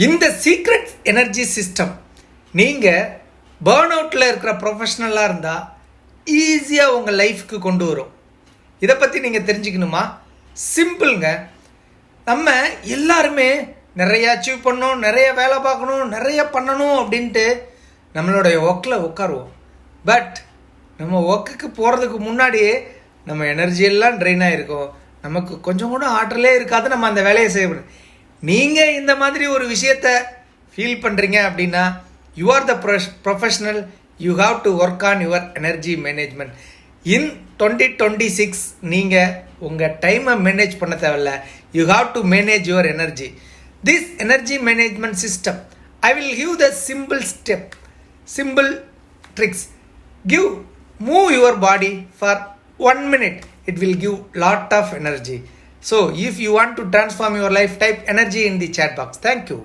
இந்த secret energy system நீங்கள் burn அவுட்டில் இருக்கிற ப்ரொஃபஷ்னலாக இருந்தால் ஈஸியாக உங்கள் லைஃப்க்கு கொண்டு வரும். இதை பற்றி நீங்கள் தெரிஞ்சுக்கணுமா? சிம்பிளுங்க. நம்ம எல்லாருமே நிறைய அச்சீவ் பண்ணணும், நிறைய வேலை பார்க்கணும், நிறைய பண்ணணும் அப்படின்ட்டு நம்மளுடைய ஒர்க்கில் உட்காருவோம். பட் நம்ம ஒர்க்குக்கு போகிறதுக்கு முன்னாடியே நம்ம எனர்ஜி எல்லாம் ட்ரெயின் ஆகிருக்கும், நமக்கு கொஞ்சம் கூட ஆற்றலே இருக்காது, நம்ம அந்த வேலையை செய்யணும். நீங்கள் இந்த மாதிரி ஒரு விஷயத்தை ஃபீல் பண்ணுறீங்க அப்படின்னா you are the professional. You have to work on your energy management. In 2026 நீங்கள் உங்கள் டைமை மேனேஜ் பண்ண தேவையில்ல. You have to manage your energy. This energy management system I will give the simple tricks. Move your body for 1 minute. It will give lot of energy. So if you want to transform your life, type energy in the chat box. Thank you.